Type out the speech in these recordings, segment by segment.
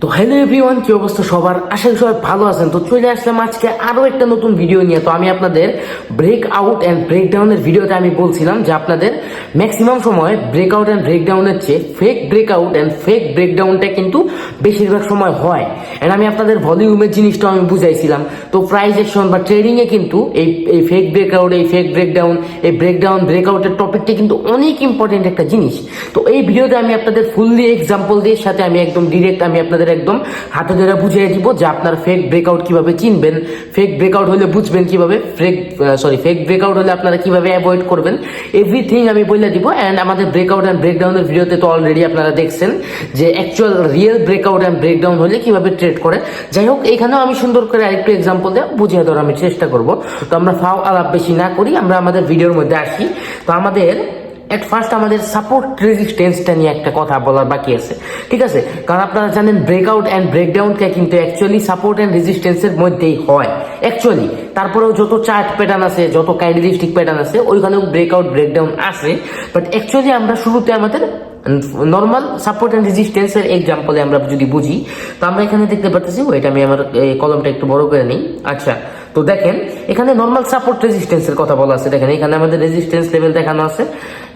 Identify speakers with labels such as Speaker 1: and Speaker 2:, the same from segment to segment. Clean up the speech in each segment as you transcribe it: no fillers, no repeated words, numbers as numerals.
Speaker 1: তো hello everyone, কি অবস্থা সবার? আশা করি সবাই ভালো আছেন। তো চলে আসলাম আজকে আরো একটা নতুন ভিডিও নিয়ে। তো আমি আপনাদের ব্রেক আউট অ্যান্ড ব্রেকডাউনের ভিডিওতে আমি বলছিলাম যে আপনাদের ম্যাক্সিমাম সময় ব্রেকআউট অ্যান্ড ব্রেকডাউনের চেয়ে ফেক ব্রেকআউট অ্যান্ড ফেক ব্রেকডাউনটা কিন্তু বেশিরভাগ সময় হয়। অ্যান্ড আমি আপনাদের ভলিউমের জিনিসটা আমি বুঝাইছিলাম। তো প্রাইস অ্যাকশন বা ট্রেডিং এ কিন্তু এই ফেক ব্রেকআউট, এই ফেক ব্রেকডাউন, এই ব্রেকডাউন ব্রেকআউটের টপিকটা কিন্তু অনেক ইম্পর্টেন্ট একটা জিনিস। তো এই ভিডিওতে আমি আপনাদের ফুললি এক্সাম্পল দিয়ে সাথে আমি একদম ডিরেক্ট আমি আপনাদের একদম হাতে ধরে বুঝিয়ে দিব যে আপনার ফেক ব্রেকআউট কিভাবে চিনবেন, ফেক ব্রেকআউট হলে বুঝবেন কিভাবে, ফেক ব্রেকআউট হলে আপনারা কিভাবে অ্যাভয়েড করবেন, এভরিথিং আমি বলে দিব। অ্যান্ড আমাদের ব্রেকআউট অ্যান্ড ব্রেকডাউনের ভিডিওতে তো অলরেডি আপনারা দেখছেন যে actual real breakout and breakdown হলে কিভাবে ট্রেড করে। যাই হোক, এখানেও আমি সুন্দর করে আরেকটু এক্সাম্পল দিয়ে বুঝিয়ে দেওয়ার আমি চেষ্টা করব। তো আমরা ফাও আলাপ বেশি না করি, আমরা আমাদের ভিডিওর মধ্যে আসি। তো আমাদের এট ফার্স্ট আমাদের সাপোর্ট রেজিস্ট্যান্সটা নিয়ে একটা কথা বলার বাকি আছে, ঠিক আছে? কারণ আপনারা জানেন ব্রেকআউট অ্যান্ড ব্রেকডাউনটা কিন্তু অ্যাকচুয়ালি সাপোর্ট অ্যান্ড রেজিস্ট্যান্সের মধ্যেই হয় অ্যাকচুয়ালি। তারপরেও যত চার্ট প্যাটার্ন আছে, যত ক্যান্ডেলস্টিক প্যাটার্ন আছে, ওইখানেও ব্রেকআউট ব্রেকডাউন আছে। বাট অ্যাকচুয়ালি আমরা শুরুতে আমাদের নর্মাল সাপোর্ট অ্যান্ড রেজিস্ট্যান্সের এক্সাম্পলে আমরা যদি বুঝি, তো আমরা এখানে দেখতে পাচ্ছি, ওইটা আমি আমার কলমটা একটু বড় করে নিই। আচ্ছা, তো দেখেন এখানে নর্মাল সাপোর্ট রেজিস্ট্যান্সের কথা বলা আছে। দেখেন এখানে আমাদের রেজিস্ট্যান্স লেভেল দেখানো আছে,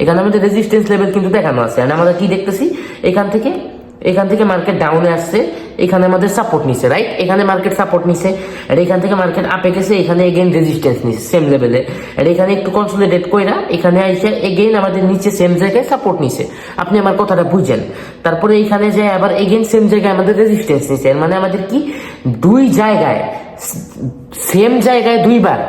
Speaker 1: এখানে আমাদের রেজিস্ট্যান্স লেভেল কিন্তু দেখানো আছে। আর আমরা কি দেখতেছি, এখান থেকে মার্কেট ডাউনে আসছে, এখানে আমাদের সাপোর্ট নিছে, রাইট? এখানে মার্কেট সাপোর্ট নিছে, আর এখান থেকে মার্কেট আপে গেছে, এখানে এগেইন রেজিস্ট্যান্স নিছে সেম লেভেলে, আর এখানে একটু কনসলিডেট কইরা এখানে আইসে এগেইন আমাদের নিচে সেম জায়গায় সাপোর্ট নিছে। আপনি আমার কথাটা বুঝেন। তারপরে এখানে যায় আবার এগেইন সেম জায়গায় আমাদের রেজিস্ট্যান্স নিছে। এর মানে আমাদের কি দুই জায়গায় সেম জায়গায় দুইবার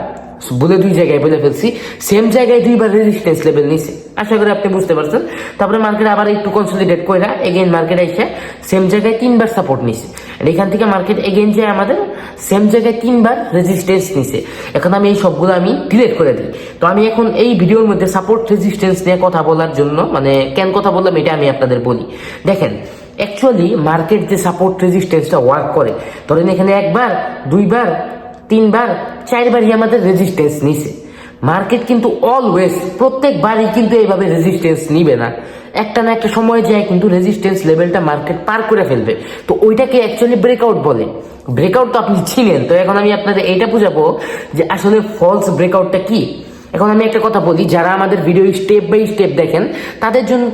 Speaker 1: দুই জায়গায় বলে ফেলছি, সেম জায়গায় দুইবার রেজিস্ট্যান্স লেভেল নিছে। আশা করি আপনি বুঝতে পারছেন। তারপরে মার্কেট আবার একটু কনসলিডেট কইরা এগেইন মার্কেট আইসে সেম জায়গায় তিনবার সাপোর্ট নিছে, আর এখান থেকে মার্কেট এগেইন যে আমাদের সেম জায়গায় তিনবার রেজিস্ট্যান্স নিছে। এখন আমি এই সবগুলো আমি ডিলিট করে দিই। তো আমি এখন এই ভিডিওর মধ্যে সাপোর্ট রেজিস্ট্যান্স নিয়ে কথা বলার জন্য, মানে কেন কথা বললাম এটা আমি আপনাদের বলি। দেখেন অ্যাকচুয়ালি মার্কেট যে সাপোর্ট রেজিস্ট্যান্সটা ওয়ার্ক করে, ধরেন এখানে একবার, দুইবার, তিনবার, চারবারই আমাদের রেজিস্ট্যান্স নিছে। মার্কেট কিন্তু অলওয়েজ প্রত্যেকবারই কিন্তু এইভাবে রেজিস্ট্যান্স নিবে না, একটা না একটা সময় যায় কিন্তু রেজিস্ট্যান্স লেভেলটা মার্কেট পার করে ফেলবে। তো ওইটাকে অ্যাকচুয়ালি ব্রেকআউট বলে। ব্রেকআউট তো আপনি ছিলেন। তো এখন আমি আপনাদের এইটা বুঝাবো যে আসলে ফলস ব্রেকআউটটা কি। এখন আমি একটা কথা বলি, যারা আমাদের ভিডিও স্টেপ বাই স্টেপ দেখেন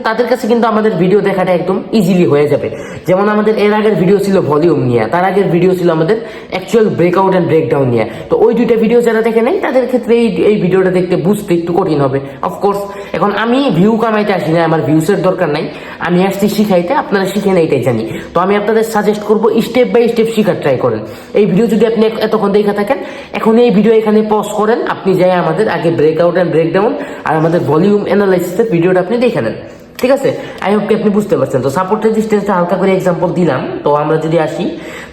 Speaker 1: তাদের কাছে কিন্তু আমাদের ভিডিও দেখাটা একদম ইজিলি হয়ে যাবে। যেমন আমাদের এর আগের ভিডিও ছিল ভলিউম নিয়ে, তার আগের ভিডিও ছিল আমাদের অ্যাকচুয়াল ব্রেকআউট অ্যান্ড ব্রেকডাউন নিয়ে। তো ওই দুইটা ভিডিও যারা দেখে নেই তাদের ক্ষেত্রে এই ভিডিওটা দেখতে বুঝতে একটু কঠিন হবে অফকোর্স। এখন আমি ভিউ কামাইতে আসি না, আমার ভিউসের দরকার নাই, আমি আসছি শিখাইতে। আপনারা শিখেন এইটাই জানি। তো আমি আপনাদের সাজেস্ট করবো স্টেপ বাই স্টেপ শিখার ট্রাই করেন। এই ভিডিও যদি আপনি এতক্ষণ দেখে থাকেন, এখন এই ভিডিও এখানে পজ করেন, আপনি যাই আমাদের আগে ব্রেকআউট অ্যান্ড ব্রেকডাউন আর আমাদের ভলিউম অ্যানালাইসিসের ভিডিওটা আপনি দেখে নেন, ঠিক আছে? আই হোপ কি আপনি বুঝতে পারছেন। তো সাপোর্ট রেজিস্ট্যান্সটা হালকা করে এক্সাম্পল দিলাম। তো আমরা যদি আসি,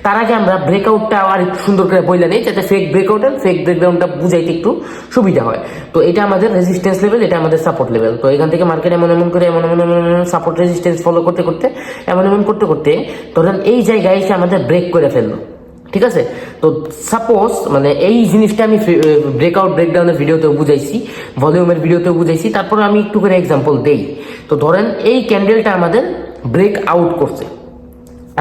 Speaker 1: তার আগে আমরা ব্রেকআউটটা আর একটু সুন্দর করে বলে নেই, যাতে ফেক ব্রেকআউট আর ফেক ব্রেকডাউনটা বুঝাইতে একটু সুবিধা হয়। তো এটা আমাদের রেজিস্ট্যান্স লেভেল, এটা আমাদের সাপোর্ট লেভেল। তো এখান থেকে মার্কেট এমন করে এমন সাপোর্ট রেজিস্ট্যান্স ফলো করতে করতে ধরেন এই জায়গায় এসে আমাদের ব্রেক করে ফেললো, ঠিক আছে? তো সাপোজ মানে এই জিনিসটা আমি ব্রেকআউট ব্রেকডাউনের ভিডিওতেও বুঝাইছি, ভলিউমের ভিডিওতেও বুঝাইছি, তারপর আমি একটু করে এক্সাম্পল দেই। তো ধরেন এই ক্যান্ডেলটা আমাদের ব্রেক আউট করছে।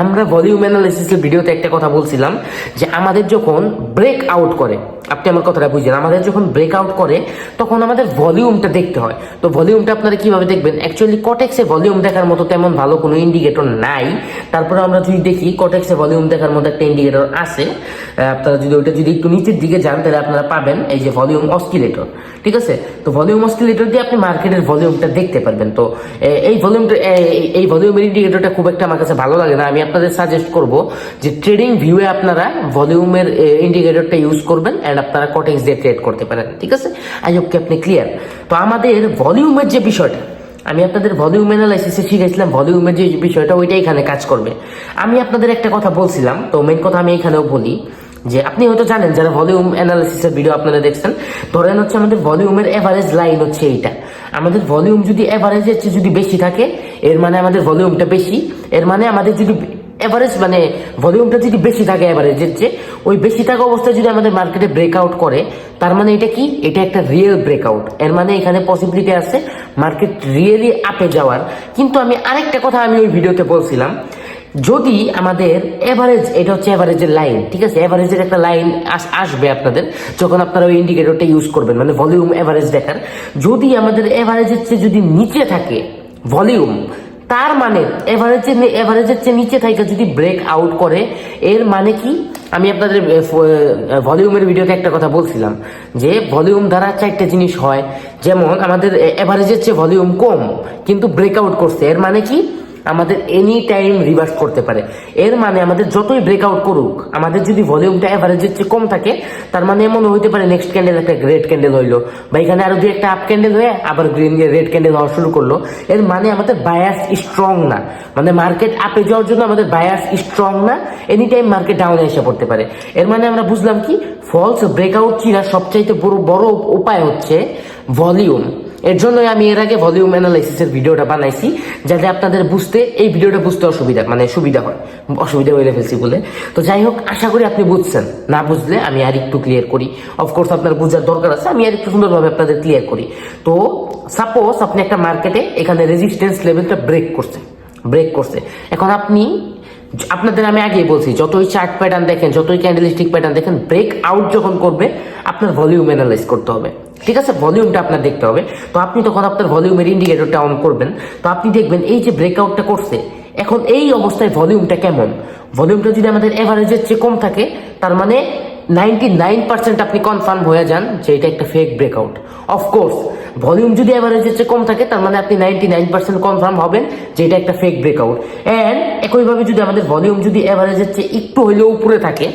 Speaker 1: আমরা ভলিউম অ্যানালাইসিসের ভিডিওতে একটা কথা বলছিলাম যে আমাদের যখন ব্রেক আউট করে, আপনি আমার কথাটা বুঝলেন, আমাদের যখন ব্রেক আউট করে তখন আমাদের ভলিউমটা দেখতে হয়। তো ভলিউমটা আপনারা কিভাবে দেখবেন? অ্যাকচুয়ালি কটেক্সে ভলিউম দেখার মতো তেমন ভালো কোনো ইন্ডিকেটর নাই। তারপরে আমরা যদি দেখি কটেক্সে ভলিউম দেখার মতো একটা ইন্ডিকেটর আছে, আপনারা যদি ওইটা যদি একটু নিচের দিকে যান তাহলে আপনারা পাবেন এই যে ভলিউম অসকিলেটর, ঠিক আছে? তো ভলিউম অসকিলেটর দিয়ে আপনি মার্কেটের ভলিউমটা দেখতে পারবেন। তো এই ভলিউমের ইন্ডিকেটরটা খুব একটা আমার কাছে ভালো লাগে না। আমি আপনাদের সাজেস্ট করব যে ট্রেডিং ভিউয়ে আপনারা ভলিউমের ইন্ডিকেটরটা ইউজ করবেন, এন্ড আপনারা কটেক্স দিয়ে ট্রেড করতে পারেন, ঠিক আছে? আই হোপ কি আপনি ক্লিয়ার। তো আমাদের ভলিউমের যে বিষয়টা, আমি আপনাদের ভলিউম অ্যানালাইসিসে শিখেছিলাম, ভলিউমের যে বিষয়টা ওইটা এখানে কাজ করবে। আমি আপনাদের একটা কথা বলছিলাম, তো মেইন কথা আমি এখানেও বলি যে আপনি হয়তো জানেন যারা ভলিউম অ্যানালাইসিসের ভিডিও আপনারা দেখছেন, ধরেন হচ্ছে আমাদের ভলিউমের এভারেজ লাইন হচ্ছে এইটা। আমাদের ভলিউম যদি এভারেজের চেয়ে যদি বেশি থাকে, এর মানে আমাদের ভলিউমটা বেশি। এর মানে আমাদের যদি এভারেজ মানে ভলিউমটা যদি বেশি থাকে এভারেজের চেয়ে, ওই বেশি থাকা অবস্থায় যদি আমাদের মার্কেটে ব্রেকআউট করে, তার মানে এটা কি? এটা একটা রিয়েল ব্রেকআউট। এর মানে এখানে পসিবিলিটি আছে মার্কেট রিয়েলি আপে যাওয়ার। কিন্তু আমি আরেকটা কথা আমি ওই ভিডিওতে বলছিলাম যদি আমাদের এভারেজ, এটা হচ্ছে এভারেজের লাইন, ঠিক আছে, এভারেজের একটা লাইন আসবে আপনাদের যখন আপনারা ওই ইন্ডিকেটরটা ইউজ করবেন, মানে ভলিউম এভারেজ দেখার। যদি আমাদের এভারেজের চেয়ে যদি নিচে থাকে ভলিউম, তার মানে এভারেজের চেয়ে নিচে থাকে যদি ব্রেক আউট করে, এর মানে কি? আমি আপনাদের ভলিউমের ভিডিওতে একটা কথা বলছিলাম যে ভলিউম দ্বারা চারটে জিনিস হয়। যেমন আমাদের এভারেজের চেয়ে ভলিউম কম কিন্তু ব্রেকআউট করছে, এর মানে কি? আমাদের এনি টাইম রিভার্স করতে পারে। এর মানে আমাদের যতই ব্রেকআউট করুক, আমাদের যদি ভলিউমটা এভারেজের চেয়ে কম থাকে, তার মানে এমন হইতে পারে নেক্সট ক্যান্ডেল একটা রেড ক্যান্ডেল হইলো, বা এখানে আরো দুই একটা আপ ক্যান্ডেল হয়ে আবার গ্রিন রেড ক্যান্ডেল হওয়া শুরু করলো। এর মানে আমাদের বায়াস স্ট্রং না, মানে মার্কেট আপে যাওয়ার জন্য আমাদের বায়াস স্ট্রং না, এনি টাইম মার্কেট ডাউনে এসে পড়তে পারে। এর মানে আমরা বুঝলাম কি, ফলস ব্রেকআউট চিনার সবচাইতে বড় উপায় হচ্ছে ভলিউম। এর জন্যই আমি এর আগে ভলিউম অ্যানালাইসিসের ভিডিওটা বানাইছি, যাতে আপনাদের বুঝতে, এই ভিডিওটা বুঝতে সুবিধা হয়, অসুবিধা হয়ে ফেলছি বলে। তো যাই হোক, আশা করি আপনি বুঝছেন। না বুঝলে আমি আর একটু ক্লিয়ার করি, অফকোর্স আপনার বোঝার দরকার আছে, আমি আর একটু সুন্দরভাবে আপনাদের ক্লিয়ার করি। তো সাপোজ আপনি একটা মার্কেটে এখানে রেজিস্ট্যান্স লেভেলটা ব্রেক করছে, এখন আপনাদের আমি আগেই বলছি, যতই চার্ট প্যাটার্ন দেখেন, যতই ক্যান্ডেলস্টিক প্যাটার্ন দেখেন, ব্রেক আউট যখন করবে আপনার ভলিউম অ্যানালাইজ করতে হবে, ঠিক আছে, ভলিউমটা আপনার দেখতে হবে। তো আপনি তখন আপনার ভলিউমের ইন্ডিকেটরটা অন করবেন, তো আপনি দেখবেন এই যে ব্রেকআউটটা করছে, এখন এই অবস্থায় ভলিউমটা কেমন? ভলিউমটা যদি আমাদের এভারেজের চেয়ে কম থাকে, তার মানে 99% আপনি কনফার্ম হয়ে যান যে এটা একটা ফেক ব্রেকআউট। অফকোর্স ভলিউম যদি এভারেজের চেয়ে কম থাকে, তার মানে আপনি 99% কনফার্ম হবেন যে এটা একটা ফেক ব্রেকআউট। অ্যান্ড একইভাবে যদি আমাদের ভলিউম যদি এভারেজের চেয়ে একটু হইলেও উপরে থাকে,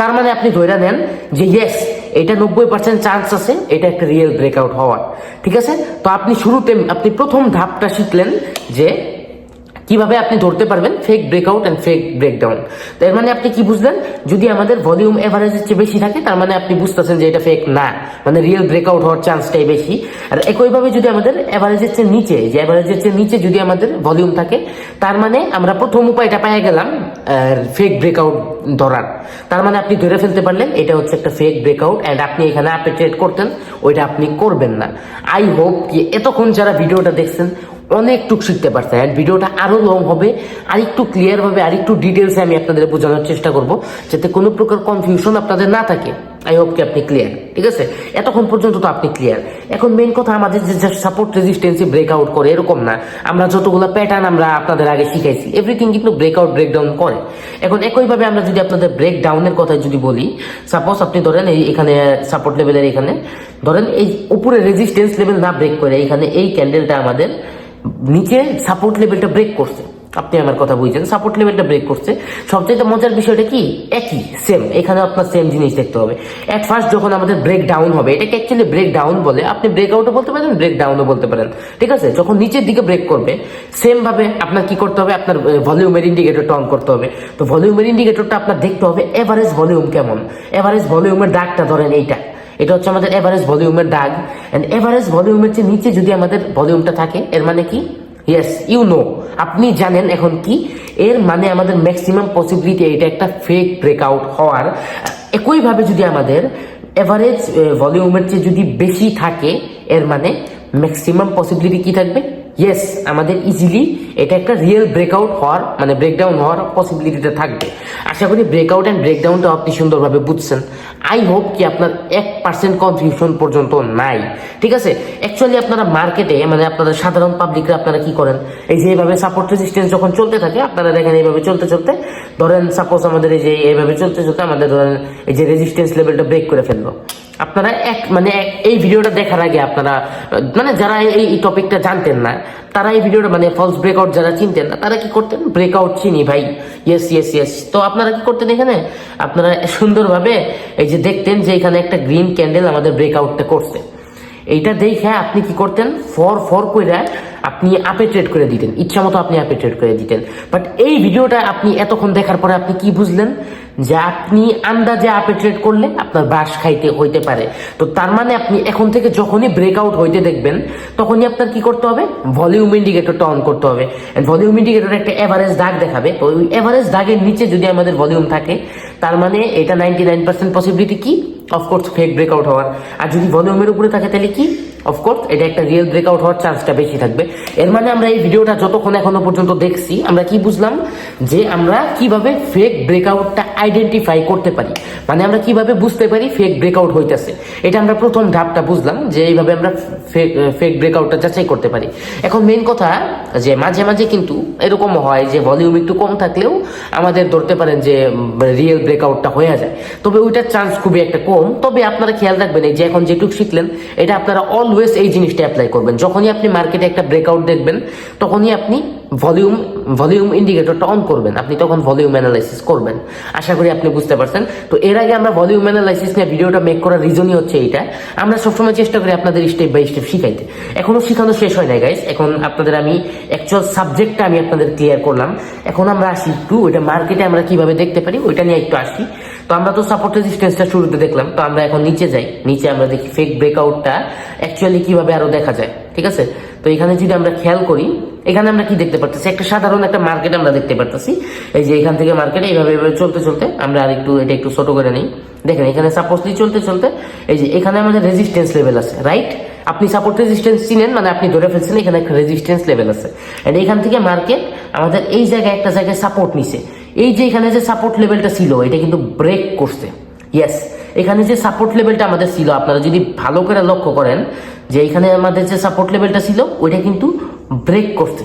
Speaker 1: তার মানে আপনি ধরে নেন যে ইয়েস, এটা 90% চান্স আছে এটা একটা রিয়েল ব্রেকআউট হওয়ার, ঠিক আছে। তো আপনি প্রথম ধাপটা শিখলেন যে কিভাবে আপনি ধরতে পারবেন fake breakout and fake breakdown. তার মানে আপনি কি বুঝলেন? যদি আমাদের ভলিউম এভারেজের চেয়ে বেশি থাকে, তার মানে আপনি বুঝতেছেন যে এটা ফেক না, মানে রিয়েল ব্রেকআউট হওয়ার চান্সটাই বেশি। আর একইভাবে যদি আমাদের এভারেজের চেয়ে নিচে যদি আমাদের ভলিউম থাকে, তার মানে আমরা প্রথম উপায়টা পেয়ে গেলাম ফেক ব্রেকআউট ধরার। তার মানে আপনি ধরে ফেলতে পারলেন এটা হচ্ছে একটা ফেক ব্রেকআউট, এন্ড আপনি এখানে আপে ট্রেড করতেন, ওইটা আপনি করবেন না। আই হোপ কি এতক্ষণ যারা ভিডিওটা দেখছেন অনেকটুকু শিখতে পারছেন। এন্ড ভিডিওটা আরো লং হবে, আর একটু ক্লিয়ার ভাবে, আর একটু ডিটেলসে আমি আপনাদের বোঝানোর চেষ্টা করব, যাতে কোনো প্রকার কনফিউশন আপনাদের না থাকে। আই হোপ কি আপনি ক্লিয়ার, ঠিক আছে? এতক্ষণ পর্যন্ত তো আপনি ক্লিয়ার। এখন মেইন কথা, আমাদের যে সাপোর্ট রেজিস্ট্যান্সে ব্রেকআউট করে এরকম না, আমরা যতগুলো প্যাটার্ন আমরা আপনাদের আগে শিখাইছি, এভরিথিং কিন্তু ব্রেকআউট ব্রেকডাউন করে। এখন একইভাবে আমরা যদি আপনাদের ব্রেকডাউনের কথা যদি বলি, সাপোজ আপনি ধরেন এখানে সাপোর্ট লেভেলের এখানে ধরেন এই উপরে রেজিস্ট্যান্স লেভেল না ব্রেক করে, এখানে এই ক্যান্ডেলটা আমাদের নিচে সাপোর্ট লেভেলটা ব্রেক করছে, আপনি আমার কথা বুঝছেন, সাপোর্ট লেভেলটা ব্রেক করছে। সবচেয়ে মজার বিষয়টা কি, একই সেম, এখানে আপনার সেম জিনিস দেখতে হবে। এট ফার্স্ট যখন আমাদের ব্রেক ডাউন হবে, এটাকে অ্যাকচুয়ালি ব্রেক ডাউন বলে, আপনি ব্রেক আউটও বলতে পারেন, ব্রেক ডাউনও বলতে পারেন, ঠিক আছে। যখন নিচের দিকে ব্রেক করবে, সেম ভাবে আপনার কি করতে হবে, আপনার ভলিউমের ইন্ডিকেটরটা অন করতে হবে। তো ভলিউমের ইন্ডিকেটরটা আপনার দেখতে হবে এভারেজ ভলিউম কেমন। এভারেজ ভলিউমের দাগটা ধরেন এটা হচ্ছে আমাদের এভারেজ ভলিউমের দাগ। এন্ড এভারেজ ভলিউমের চেয়ে নিচে যদি আমাদের ভলিউমটা থাকে, এর মানে কি, ইয়েস ইউ নো, আপনি জানেন এখন কি, এর মানে আমাদের ম্যাক্সিমাম পসিবিলিটি এটা একটা ফেক ব্রেকআউট হওয়ার। একইভাবে যদি আমাদের এভারেজ ভলিউমের চেয়ে যদি বেশি থাকে, এর মানে ম্যাক্সিমাম পসিবিলিটি কি থাকবে, ইয়েস আমাদের ইজিলি এটা একটা রিয়েল ব্রেকআউট হওয়ার, মানে ব্রেকডাউন হওয়ার পসিবিলিটিটা থাকবে। আশা করি ব্রেকআউট অ্যান্ড ব্রেকডাউনটা আপনি সুন্দরভাবে বুঝছেন। আই হোপ কি আপনার 1% কনফিউশন পর্যন্ত নাই, ঠিক আছে। অ্যাকচুয়ালি আপনারা মার্কেটে, মানে আপনারা সাধারণ পাবলিকরা আপনারা কি করেন, এই যে এইভাবে সাপোর্ট রেজিস্ট্যান্স যখন চলতে থাকে, আপনারা দেখেন এইভাবে চলতে ধরেন সাপোজ আমাদের এই যে এইভাবে চলতে আমাদের ধরেন এই যে রেজিস্ট্যান্স লেভেলটা ব্রেক করে ফেললো। আপনারা এই ভিডিওটা দেখার আগে আপনারা, মানে যারা এই টপিকটা জানতেন না, তারা এই ভিডিওটা, মানে ফলস ব্রেকআউট যারা চিনতেন না, তারা কি করতেন, ব্রেকআউট চিনি ভাই, ইয়েস। তো আপনারা কি করতেন, এখানে আপনারা সুন্দরভাবে এই যে দেখতেন যে এখানে একটা গ্রিন ক্যান্ডেল আমাদের ব্রেকআউটটা করছে, এইটা দেখে আপনি কি করতেন, ফর কইরা আপনি আপে ট্রেড করে দিতেন, ইচ্ছা মতো আপনি আপে ট্রেড করে দিতেন। বাট এই ভিডিওটা আপনি এতক্ষণ দেখার পরে আপনি কি বুঝলেন, যে আপনি আন্দাজে আপে ট্রেড করলে আপনার বাস খাইতে হইতে পারে। তো তার মানে আপনি এখন থেকে যখনই ব্রেকআউট হইতে দেখবেন, তখনই আপনার কি করতে হবে, ভলিউম ইন্ডিকেটরটা অন করতে হবে। ভলিউম ইন্ডিকেটর একটা এভারেজ দাগ দেখাবে, তো ওই এভারেজ দাগের নিচে যদি আমাদের ভলিউম থাকে, তার মানে এটা 99% পসিবিলিটি কি, অফকোর্স ফেক ব্রেকআউট হওয়ার। আর যদি ভলিউমের উপরে থাকে তাহলে কি, অফকোর্স এটা একটা রিয়েল ব্রেকআউট হওয়ার চান্সটা বেশি থাকবে। এর মানে আমরা এই ভিডিওটা যতক্ষণ এখনো পর্যন্ত দেখছি আমরা কি বুঝলাম, যে আমরা কিভাবে ফেক ব্রেকআউটটা আইডেন্টিফাই করতে পারি, মানে আমরা কিভাবে বুঝতে পারি ফেক ব্রেকআউট হইতেছে। এটা আমরা প্রথম ধাপটা বুঝলাম, যে এইভাবে আমরা ফেক ব্রেকআউটটা যাচাই করতে পারি। এখন মেইন কথা, যে মাঝে মাঝে কিন্তু এরকম হয় যে ভলিউম একটু কম থাকলেও আমাদের ধরতে পারেন যে রিয়েল ব্রেকআউটটা হয়ে যায়, তবে ওইটার চান্স খুবই একটা কম। তবে আপনারা খেয়াল রাখবেন, এই যে এখন যেটুকু শিখলেন এটা আপনারা অলওয়েজ এই জিনিসটা অ্যাপ্লাই করবেন। যখনই আপনি মার্কেটে একটা ব্রেকআউট দেখবেন তখনই আপনি ভলিউম ইন্ডিকেটরটা অন করবেন, আপনি তখন ভলিউম অ্যানালাইসিস করবেন। আশা করি আপনি বুঝতে পারছেন। তো এর আগে আমরা ভলিউম অ্যানালাইসিস নিয়ে ভিডিওটা মেক করার রিজনই হচ্ছে এইটা, আমরা সবসময় চেষ্টা করি আপনাদের স্টেপ বাই স্টেপ শিখাইতে। এখনো শিখানো শেষ হয় নাই গাইস, এখন আপনাদের আমি অ্যাকচুয়াল সাবজেক্টটা আমি আপনাদের ক্লিয়ার করলাম। এখন আমরা আসি একটু ওইটা মার্কেটে আমরা কিভাবে দেখতে পারি ওইটা নিয়ে একটু আসি। তো আমরা তো সাপোর্ট রেজিস্ট্যান্সটা শুরুতে দেখলাম, তো আমরা এখন নিচে যাই, নিচে আমরা দেখি ফেক ব্রেকআউটটা অ্যাকচুয়ালি কিভাবে আরো দেখা যায়। ঠিক আছে, তো এখানে যদি আমরা খেয়াল করি, এখানে আমরা কি দেখতে পারতেছি, একটা সাধারণ একটা মার্কেট আমরা দেখতে পারতেছি। এই যে এখান থেকে মার্কেটে এইভাবে চলতে চলতে আমরা আরেকটু এটা একটু ছোট করে নিই। দেখেন এখানে সাপোজলি চলতে চলতে এই যে এখানে আমাদের রেজিস্ট্যান্স লেভেল আছে, রাইট? আপনি সাপোর্ট রেজিস্ট্যান্স চিনেন, মানে আপনি ধরে ফেলছেন এখানে একটা রেজিস্ট্যান্স লেভেল আছে। এন্ড এখান থেকে মার্কেট আমাদের এই জায়গায় একটা জায়গায় সাপোর্ট নিছে। এই যে এখানে যে সাপোর্ট লেভেলটা ছিল এটা কিন্তু ব্রেক করছে। ইয়েস, এখানে যে সাপোর্ট লেভেলটা আমাদের ছিল, আপনারা যদি ভালো করে লক্ষ্য করেন যে এখানে আমাদের যে সাপোর্ট লেভেলটা ছিল ওইটা কিন্তু ব্রেক করছে।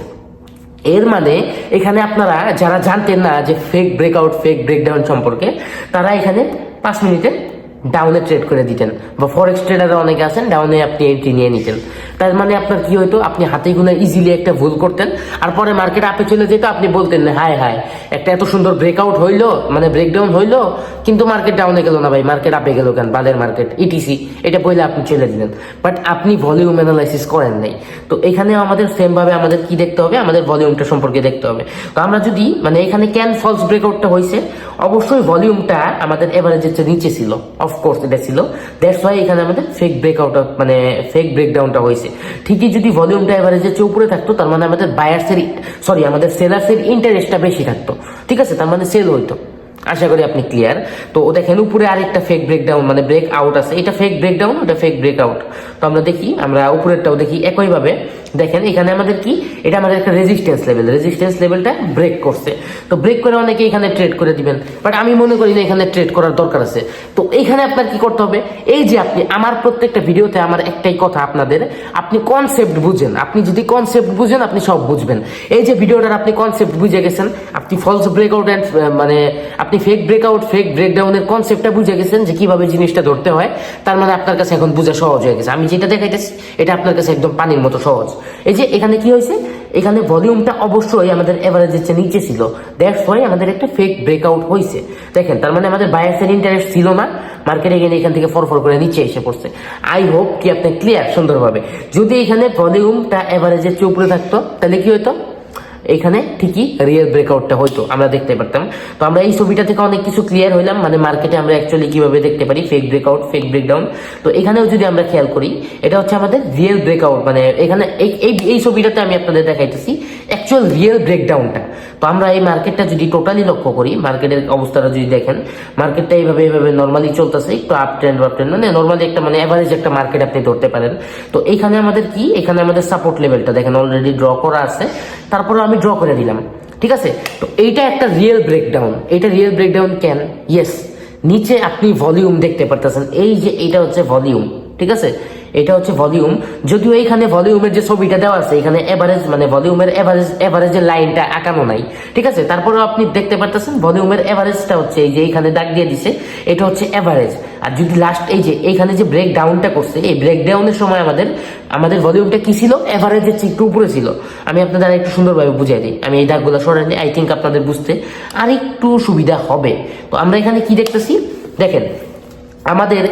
Speaker 1: এর মানে এখানে আপনারা যারা জানতেন না যে ফেক ব্রেকআউট ফেক ব্রেকডাউন সম্পর্কে, তারা এখানে 5 মিনিটে ডাউনে ট্রেড করে দিতেন, বা ফরেক্স ট্রেডার অনেকে আছেন ডাউনে আপনি এন্ট্রি নিয়ে নিতেন। তার মানে আপনার কি হইতো, আপনি হাতে গুনে ইজিলি একটা ভুল করতেন, আর পরে মার্কেট আপে চলে যেত, আপনি বলতেন না হায় হায় একটা এত সুন্দর ব্রেকআউট হইলো, মানে ব্রেকডাউন হইলো, কিন্তু মার্কেট ডাউনে গেল না ভাই, মার্কেট আপে গেল কেন, বালের মার্কেট ইটিসি, এটা বলে আপনি চলে দিলেন। বাট আপনি ভলিউম অ্যানালাইসিস করেন নাই। তো এখানে আমাদের সেম ভাবে আমাদের কি দেখতে হবে, আমাদের ভলিউমটা সম্পর্কে দেখতে হবে। তো আমরা যদি মানে এখানে ক্যান ফলস ব্রেকআউটটা হয়েছে, অবশ্যই ভলিউমটা আমাদের এভারেজের চেয়ে নিচে ছিল, অফকোর্স এটা ছিল, দ্যাটস ওয়াই এখানে আমাদের ফেক ব্রেকআউট মানে ফেক ব্রেকডাউনটা হয়েছে। ঠিকই যদি ভলিউমটা এভারেজের চেয়ে উপরে থাকতো, তার মানে আমাদের আমাদের সেলার্সের ইন্টারেস্টটা বেশি থাকতো। ঠিক আছে, তার মানে সেল হইতো। আশা করি আপনি ক্লিয়ার। তো দেখেন উপরে আরেকটা ফেক ব্রেকডাউন মানে ব্রেক আউট আছে, এটা ফেক ব্রেকডাউন, ওটা ফেক ব্রেকআউট। তো আমরা দেখি, আমরা উপরেরটাও দেখি একইভাবে। দেখেন এখানে আমাদের কি, এটা আমাদের একটা রেজিস্ট্যান্স লেভেলটা ব্রেক করছে। তো ব্রেক করে অনেকে এখানে ট্রেড করে দিবেন, বাট আমি মনে করি না এখানে ট্রেড করার দরকার আছে। তো এইখানে আপনার কি করতে হবে, এই যে আপনি আমার প্রত্যেকটা ভিডিওতে আমার একটাই কথা আপনাদের, আপনি কনসেপ্ট বুঝেন। আপনি যদি কনসেপ্ট বুঝেন আপনি সব বুঝবেন। এই যে ভিডিওটার আপনি কনসেপ্ট বুঝে গেছেন, আপনি ফলস ব্রেকআউট এন্ড মানে আপনি ফেক ব্রেকআউট ফেক ব্রেকডাউনের কনসেপ্টটা বুঝে গেছেন যে কিভাবে জিনিসটা ধরতে হয়, তার মানে আপনার কাছে এখন বোঝা সহজ হয়ে গেছে। আমি যেটা দেখাইতেছি এটা আপনার কাছে একদম পানির মতো সহজ। এই যে এখানে কি হয়েছে, এখানে ভলিউমটা অবশ্যই আমাদের এভারেজের চেয়ে নিচে ছিল, দ্যাটস ওয়াই আমাদের একটা ফেক ব্রেকআউট হয়েছে। দেখেন তার মানে আমাদের বায়ার্সের ইন্টারেস্ট ছিল না, মার্কেটে গেলে এখান থেকে ফরফর করে নিচে এসে পড়ছে। আই হোপ কি আপনি ক্লিয়ার সুন্দরভাবে। যদি এখানে ভলিউমটা এভারেজের চেয়ে উপরে থাকতো তাহলে কি হতো, এখানে ঠিকই রিয়েল ব্রেকআউটটা হয়তো আমরা দেখতে পারতাম। তো আমরা এই ছবিটা থেকে অনেক কিছু ক্লিয়ার হইলাম, মানে মার্কেটে আমরা অ্যাকচুয়ালি কিভাবে দেখতে পারি ফেক ব্রেকআউট ফেক ব্রেকডাউন। তো এখানেও যদি আমরা খেয়াল করি, এটা হচ্ছে আমাদের রিয়েল ব্রেকআউট, মানে এখানে এই ছবিটাতে আমি আপনাদের দেখাইতেছি অ্যাকচুয়াল রিয়েল ব্রেকডাউনটা। তো আমরা এই মার্কেটটা যদি টোটালি লক্ষ্য করি, মার্কেটের অবস্থাটা যদি দেখেন, মার্কেটটা এইভাবে নর্মালি চলতেছে, একটু আপ ট্রেন্ড মানে নর্মালি একটা মানে এভারেজ একটা মার্কেট আপনি ধরতে পারেন। তো এখানে আমাদের কি, এখানে আমাদের সাপোর্ট লেভেলটা দেখেন অলরেডি ড্র করা আছে, তারপরে আমি ড্র করে দিলাম। ঠিক আছে, তো এইটা একটা রিয়েল ব্রেকডাউন। এটা রিয়েল ব্রেকডাউন কেন, ইয়েস, নিচে আপনি ভলিউম দেখতে পারতেছেন, এই যে এটা হচ্ছে ভলিউম। ঠিক আছে, এটা হচ্ছে ভলিউম। যদিও এইখানে ভলিউমের যে ছবিটা দেওয়া আছে এখানে এভারেজ মানে ভলিউমের এভারেজের লাইনটা আঁকানো নাই। ঠিক আছে, তারপরেও আপনি দেখতে পারতেছেন ভলিউমের এভারেজটা হচ্ছে এই যে এইখানে দাগ দিয়ে দিছে, এটা হচ্ছে এভারেজ। আর যদি লাস্ট এই যে এইখানে যে ব্রেক ডাউনটা করছে, এই ব্রেক ডাউনের সময় আমাদের ভলিউমটা কি ছিল, এভারেজের চেয়ে একটু উপরে ছিল। আমি আপনাদের আর একটু সুন্দরভাবে বুঝাই দিই, আমি এই দাগগুলো সরাই দিই, আই থিঙ্ক আপনাদের বুঝতে আর একটু সুবিধা হবে। তো আমরা এখানে কি দেখতেছি, দেখেন আমাদের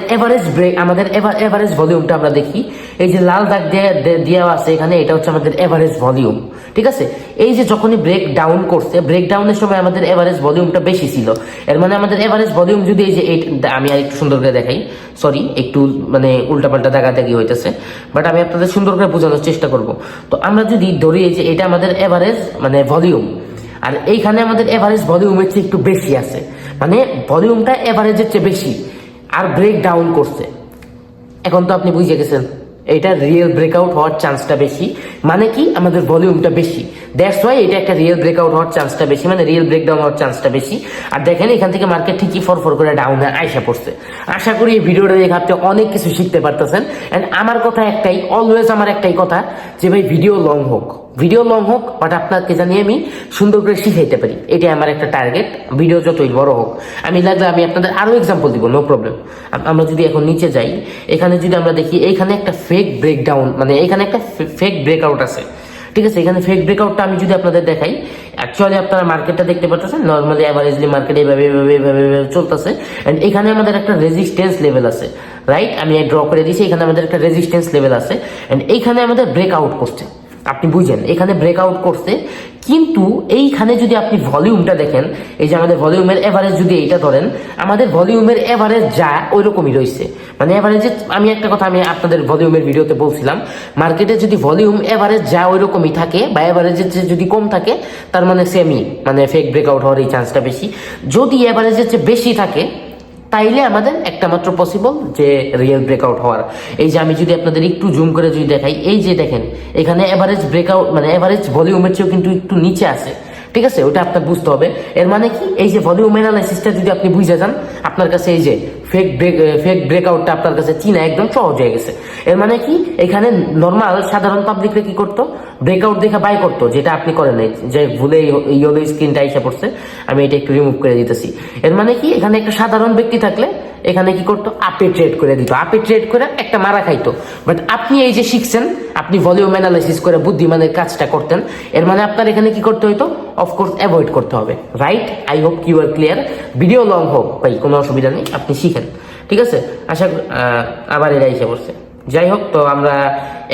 Speaker 1: এভারেজ ভলিউমটা আমরা দেখি, এই যে লাল দাগ দেওয়া আছে এখানে, এটা হচ্ছে আমাদের এভারেজ ভলিউম। ঠিক আছে, এই যে যখনই ব্রেক ডাউন করছে, ব্রেক ডাউনের সময় আমাদের এভারেজ ভলিউমটা বেশি ছিল। এর মানে আমাদের এভারেজ ভলিউম যদি এই যে আমি আর একটু সুন্দর করে দেখাই, সরি একটু মানে উল্টাপাল্টা দাগাদাগি হইতেছে, বাট আমি আপনাদের সুন্দর করে বোঝানোর চেষ্টা করব। তো আমরা যদি ধরি যে এটা আমাদের এভারেজ মানে ভলিউম, আর এইখানে আমাদের এভারেজ ভলিউমের চেয়ে একটু বেশি আছে, মানে ভলিউমটা এভারেজের চেয়ে বেশি, আর ব্রেক ডাউন করছে। এখন তো আপনি বুঝে গেছেন এটা রিয়েল ব্রেকআউট হওয়ার চান্সটা বেশি, মানে কি আমাদের ভলিউমটা বেশি, দ্যাটস ওয়াই এটা একটা রিয়েল ব্রেকআউট হওয়ার চান্সটা বেশি, মানে রিয়েল ব্রেকডাউন হওয়ার চান্সটা বেশি। আর দেখেন এখান থেকে মার্কেট ঠিকই ফরফর করে ডাউনে আইসা পড়ছে। আশা করি এই ভিডিওটা দেখে আপনি অনেক কিছু শিখতে পারতেছেন। এন্ড আমার কথা একটাই, অলওয়েজ আমার একটাই কথা যে ভাই ভিডিও লং হোক, ভিডিও লং হোক, বাট আপনাকে জানি আমি সুন্দর করে শিখাইতে পারি, এটাই আমার একটা টার্গেট। ভিডিও যতই বড় হোক, আমি লাগলে আমি আপনাদের আরো এক্সাম্পল দিব, নো প্রবলেম। আমরা যদি এখন নিচে যাই, এখানে যদি আমরা দেখি এইখানে একটা ফেক ব্রেকডাউন, মানে এখানে একটা ফেক ব্রেকআউট আছে, ঠিক আছে। এখানে ফেক ব্রেকআউটটা আমি যদি আপনাদের দেখাই, অ্যাকচুয়ালি আপনারা মার্কেটটা দেখতে পাচ্ছেন, নর্মালি অ্যাভারেজলি মার্কেট এইভাবে চলতেছে। এন্ড এখানে আমাদের একটা রেজিস্ট্যান্স লেভেল আছে, রাইট? আমি ড্র করে দিয়েছি, এখানে আমাদের একটা রেজিস্ট্যান্স লেভেল আছে। এন্ড এইখানে আমাদের ব্রেকআউট করছে, আপনি বুঝেন, এখানে ব্রেকআউট করছে। কিন্তু এইখানে যদি আপনি ভলিউমটা দেখেন, এই যে আমাদের ভলিউমের এভারেজ যদি এইটা ধরেন, আমাদের ভলিউমের এভারেজ যা ওই রকমই রয়েছে। মানে এভারেজে আমি একটা কথা আমি আপনাদের ভলিউমের ভিডিওতে বলছিলাম, মার্কেটে যদি ভলিউম এভারেজ যা ওই রকমই থাকে বা এভারেজের চেয়ে যদি কম থাকে, তার মানে সেমি, মানে ফেক ব্রেকআউট হওয়ার এই চান্সটা বেশি। যদি এভারেজের চেয়ে বেশি থাকে, তাইলে আমাদের একটা মাত্র পসিবল যে রিয়েল ব্রেকআউট হওয়ার। এই যে আমি যদি আপনাদের একটু জুম করে যদি দেখাই, এই যে দেখেন এখানে এভারেজ ব্রেকআউট, মানে এভারেজ ভলিউমের চেয়েও কিন্তু একটু নিচে আছে, ঠিক আছে? ওটা আপনার বুঝতে হবে। এর মানে কি, এই যে ভলিউম অ্যানালাইসিসটা যদি আপনি বুঝে যান, আপনার কাছে এই যে ফেক ব্রেকআউটটা আপনার কাছে চিনা একদম সহজ হয়ে গেছে। এর মানে কি, এখানে নর্মাল সাধারণ পাবলিকরা কি করতো, ব্রেকআউট দেখে বাই করতো, যেটা আপনি করেন নাই, যে ভুলে ইয়েলো স্ক্রিনটা এসে পড়ছে, আমি এটা একটু রিমুভ করে দিতেছি। এর মানে কি, এখানে একটা সাধারণ ব্যক্তি থাকলে এখানে কি করতো, আপে ট্রেড করে দিত, আপে ট্রেড করে একটা মারা খাইতো। বাট আপনি এই যে শিখছেন, আপনি ভলিউম অ্যানালাইসিস করে বুদ্ধিমানের কাজটা করতেন, এর মানে আপনার এখানে কি করতে হইতো, অফকোর্স অ্যাভয়েড করতে হবে, right? I hope you are clear. Video long হোক ভাই, কোনো অসুবিধা নেই, আপনি শিখেন, ঠিক আছে? আশা আবার এরা এসে পড়ছে। যাই হোক, তো আমরা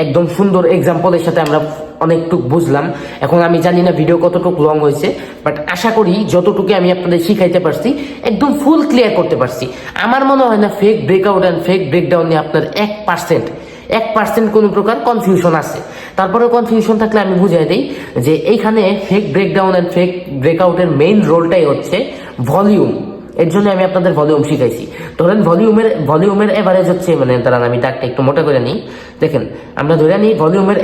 Speaker 1: একদম সুন্দর এক্সাম্পলের সাথে আমরা অনেকটুক বুঝলাম। এখন আমি জানি না ভিডিও কতটুকু লং হয়েছে, বাট আশা করি যতটুকু আমি আপনাদের শিখাইতে পারছি একদম ফুল ক্লিয়ার করতে পারছি। আমার মনে হয় না fake breakout and fake breakdown নিয়ে আপনার 1% কোনো প্রকার কনফিউশন আছে। তারপরে কনফিউশন থাকলে আমি বুঝাই দিই যে এইখানে ফেক ব্রেকডাউন অ্যান্ড ফেক ব্রেকআউটের মেইন রোলটাই হচ্ছে ভলিউম। এর জন্য আমি আপনাদের ভলিউম শিখাইছি। ধরেন ভলিউমের এভারেজ হচ্ছে, মানে দাঁড়ান আমি দাগটা একটু মোটা করে নিই। দেখেন, আমরা ধরে নিই ভলিউমের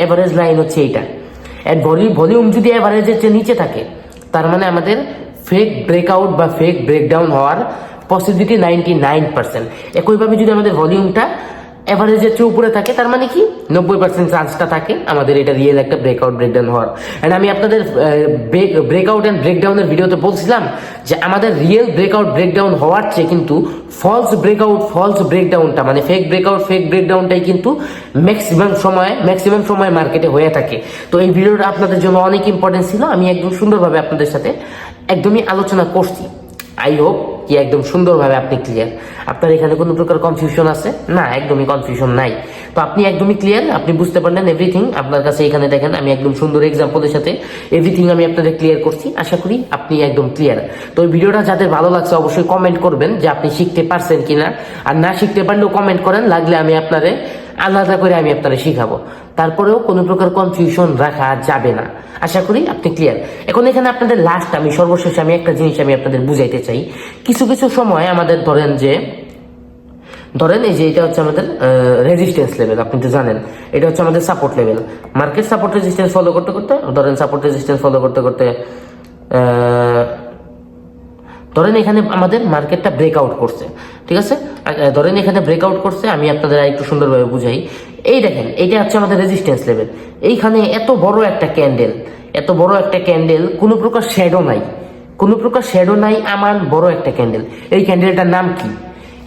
Speaker 1: এভারেজ লাইন হচ্ছে এইটা। এন্ড ভলিউম যদি এভারেজের চেয়ে নিচে থাকে, তার মানে আমাদের ফেক ব্রেকআউট বা ফেক ব্রেকডাউন হওয়ার পসিবিলিটি 99%। একইভাবে যদি আমাদের ভলিউমটা এভারেজের চেয়ে উপরে থাকে, তার মানে কি 90% চান্সটা থাকে আমাদের এটা রিয়েল একটা ব্রেকআউট ব্রেকডাউন হওয়ার। এন্ড আমি আপনাদের ব্রেকআউট এন্ড ব্রেকডাউনের ভিডিওতে বলছিলাম যে আমাদের রিয়েল ব্রেকআউট ব্রেকডাউন হওয়ার চেয়ে কিন্তু ফলস ব্রেকডাউনটা, মানে ফেক ব্রেকআউট ফেক ব্রেকডাউনটাই কিন্তু ম্যাক্সিমাম সময় মার্কেটে হয়ে থাকে। তো এই ভিডিওটা আপনাদের জন্য অনেক ইম্পর্টেন্ট ছিল, আমি একদম সুন্দরভাবে আপনাদের সাথে একদমই আলোচনা করছি। আই হোপ কি একদম সুন্দরভাবে আপনি ক্লিয়ার। আপনার এখানে কোনো প্রকার কনফিউশন আছে না? একদমই কনফিউশন নাই। তো আপনি একদমই ক্লিয়ার, আপনি বুঝতে পারলেন এভরিথিং। আপনার কাছে এখানে দেখেন আমি একদম সুন্দর এক্সাম্পলের সাথে এভরিথিং আমি আপনাদের ক্লিয়ার করছি। আশা করি আপনি একদম ক্লিয়ার। তো এই ভিডিওটা যাদের ভালো লাগছে অবশ্যই কমেন্ট করবেন যে আপনি শিখতে পারছেন কিনা, আর না শিখতে পারলেও কমেন্ট করেন, লাগলে আমি আপনারে আলাদা করে আমি আপনারা শিখাবো। তারপরেও কোনো প্রকার কনফিউশন রাখা যাবে না। আশা করি আপনি ক্লিয়ার। এখন এখানে আপনাদের লাস্ট আমি সর্বশেষ আমি একটা জিনিস আমি আপনাদের বুঝাইতে চাই। কিছু সময় আমাদের ধরেন এই যে এটা হচ্ছে আমাদের রেজিস্ট্যান্স লেভেল, আপনি তো জানেন এটা হচ্ছে আমাদের support level. Market support resistance follow করতে ধরেন সাপোর্ট রেজিস্ট্যান্স ফলো করতে ধরেন এখানে আমাদের মার্কেটটা ব্রেকআউট করছে, ঠিক আছে? ধরেন এখানে ব্রেকআউট করছে, আমি আপনাদের একটু সুন্দরভাবে বুঝাই। এই দেখেন, এইটা হচ্ছে আমাদের রেজিস্ট্যান্স লেভেল। এইখানে এত বড় একটা ক্যান্ডেল, কোনো প্রকার শ্যাডো নাই, আমার বড় একটা ক্যান্ডেল। এই ক্যান্ডেলটার নাম কি?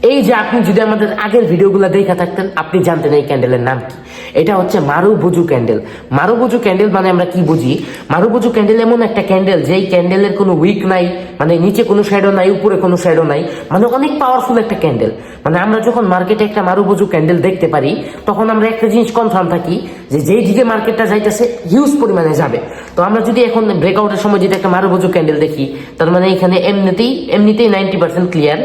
Speaker 1: এই যে আপনি যদি আমাদের আগের ভিডিওগুলো দেখা থাকতেন, আপনি জানতেন এই ক্যান্ডেলের নাম কি। এটা হচ্ছে মারুবুজু ক্যান্ডেল। মারুবুজু ক্যান্ডেল মানে আমরা কি বুঝি? মারুবুজু ক্যান্ডেল এমন একটা ক্যান্ডেল যেই ক্যান্ডেলের কোনো উইক নাই, মানে নিচে কোনো শ্যাডো নাই, উপরে কোনো শ্যাডো নাই, মানে অনেক পাওয়ারফুল একটা ক্যান্ডেল। মানে আমরা যখন মার্কেটে একটা মারুবুজু ক্যান্ডেল দেখতে পারি, তখন আমরা একটা জিনিস কনফার্ম থাকি যে যেই দিকে মার্কেটটা যাইতেছে হিউজ পরিমাণে যাবে। তো আমরা যদি এখন ব্রেকআউটের সময় যদি একটা মারুবুজু ক্যান্ডেল দেখি, তার মানে এখানে এমনিতেই 90% ক্লিয়ার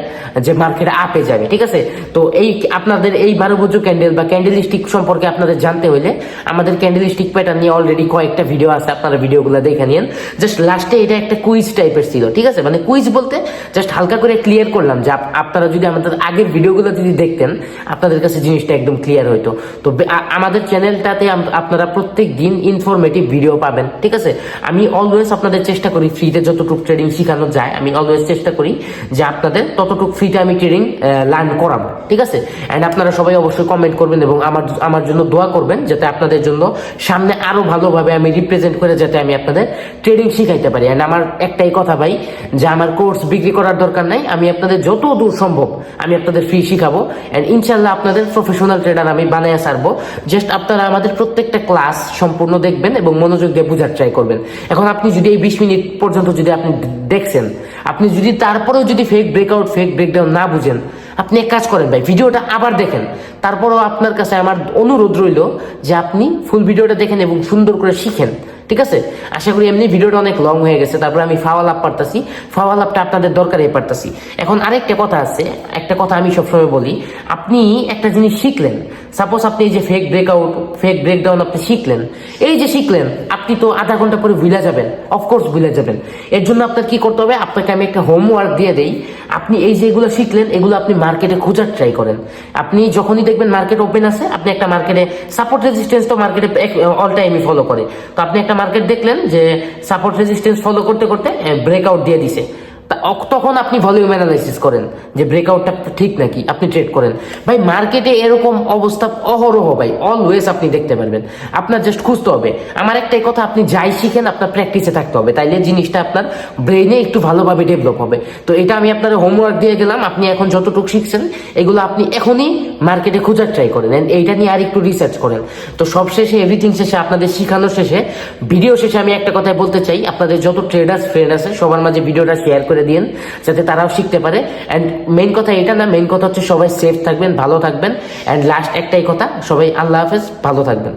Speaker 1: যে মার্কেট আপে যাবে, ঠিক আছে? তো এই আপনাদের এই মারুবুজু ক্যান্ডেল বা ক্যান্ডেল স্টিক সম্পর্কে আপনার আপনাদের জানতে হইলে আমাদের ক্যান্ডেলস্টিক প্যাটার্ন নিয়ে অলরেডি কয়েকটা ভিডিও আছে, আপনারা ভিডিওগুলো দেখে নিন। জাস্ট লাস্টে এটা একটা কুইজ টাইপের ছিল, ঠিক আছে, মানে কুইজ বলতে জাস্ট হালকা করে ক্লিয়ার করলাম যে আপনারা যদি আমাদের আগের ভিডিওগুলো যদি দেখতেন আপনাদের কাছে জিনিসটা একদম ক্লিয়ার হইতো। তো আমাদের চ্যানেলটাতে আপনারা প্রত্যেক দিন ইনফরমেটিভ ভিডিও পাবেন, ঠিক আছে। আমি অলওয়েজ আপনাদের চেষ্টা করি ফ্রিতে যতটুকু ট্রেডিং শেখানো যায়, আমি অলওয়েজ চেষ্টা করি যে আপনাদের ততটুকু ফ্রিতে আমি ট্রেডিং লার্ন করাবো, ঠিক আছে। অ্যান্ড আপনারা সবাই অবশ্যই কমেন্ট করবেন এবং আমার জন্য দোয়া করবেন যাতে আপনাদের জন্য সামনে আরো ভালোভাবে আমি রিপ্রেজেন্ট করে যাতে আমি আপনাদের ট্রেডিং শিখাইতে পারি। অ্যান্ড আমার একটাই কথা ভাই, যে আমার কোর্স বিক্রি করার দরকার নাই, আমি আপনাদের যত দূর সম্ভব আমি আপনাদের ফ্রি শিখাবো। অ্যান্ড ইনশাল্লাহ আপনাদের প্রফেশনাল ট্রেডার আমি বানায় ছাড়বো। জাস্ট আপনারা আমাদের প্রত্যেকটা ক্লাস সম্পূর্ণ দেখবেন এবং মনোযোগ দিয়ে বোঝার ট্রাই করবেন। এখন আপনি যদি এই 20 মিনিট পর্যন্ত যদি আপনি দেখছেন, আপনি যদি তারপরেও যদি ফেক ব্রেকআউট ফেক ব্রেকডাউন না বুঝেন, আপনি এক কাজ করেন ভাই, ভিডিওটা আবার দেখেন। তারপরেও আপনার কাছে আমার অনুরোধ রইল যে আপনি ফুল ভিডিওটা দেখেন এবং সুন্দর করে শিখেন, ঠিক আছে। আশা করি এমনি ভিডিওটা অনেক লং হয়ে গেছে, তারপরে আমি ফাওয়াল আপ পারতাছি, ফাওয়াল আপটা আপনাদের দরকারই পারতাছি। এখন আরেকটা কথা আছে, একটা কথা আমি সবসময় বলি, আপনি একটা জিনিস শিখলেন, সাপোজ আপনি এই যে ফেক ব্রেকআউট ফেক ব্রেকডাউন আপনি শিখলেন, এই যে শিখলেন, আপনি তো আধা ঘন্টা পরে ভুলে যাবেন, অফকোর্স ভুলে যাবেন। এর জন্য আপনার কি করতে হবে, আপনাকে আমি একটা হোমওয়ার্ক দিয়ে দেই। আপনি এই যে এগুলো শিখলেন, এগুলো আপনি মার্কেটে খোঁজার ট্রাই করেন। আপনি যখনই দেখবেন মার্কেট ওপেন আছে, আপনি একটা মার্কেটে সাপোর্ট রেজিস্ট্যান্স তো মার্কেটে অল টাইমই ফলো করে, তো আপনি একটা মার্কেট দেখলেন যে সাপোর্ট রেজিস্ট্যান্স ফলো করতে করতে ব্রেকআউট দিয়ে দিছে, তখন আপনি ভলিউম অ্যানালাইসিস করেন যে ব্রেকআউটটা ঠিক নাকি, আপনি ট্রেড করেন। ভাই মার্কেটে এরকম অবস্থা অহরহ ভাই, অলওয়েজ আপনি দেখতে পারবেন, আপনার জাস্ট খুঁজতে হবে। আমার একটাই কথা, আপনি যাই শিখেন আপনার প্র্যাকটিসে থাকতে হবে, তাইলে জিনিসটা আপনার ব্রেইনে একটু ভালোভাবে ডেভেলপ হবে। তো এটা আমি আপনার হোমওয়ার্ক দিয়ে গেলাম, আপনি এখন যতটুকু শিখছেন এগুলো আপনি এখনই মার্কেটে খোঁজার ট্রাই করেন, এইটা নিয়ে আর একটু রিসার্চ করেন। তো সব শেষে এভরিথিং শেষে আপনাদের শিখানোর শেষে ভিডিও শেষে আমি একটা কথাই বলতে চাই, আপনাদের যত ট্রেডার্স ফ্রেন্ড আছে সবার মাঝে ভিডিওটা শেয়ার করে দিন যাতে তারাও শিখতে পারে। অ্যান্ড মেইন কথা এটা না, মেইন কথা হচ্ছে সবাই সেফ থাকবেন, ভালো থাকবেন। অ্যান্ড লাস্ট একটাই কথা, সবাই আল্লাহ হাফেজ, ভালো থাকবেন।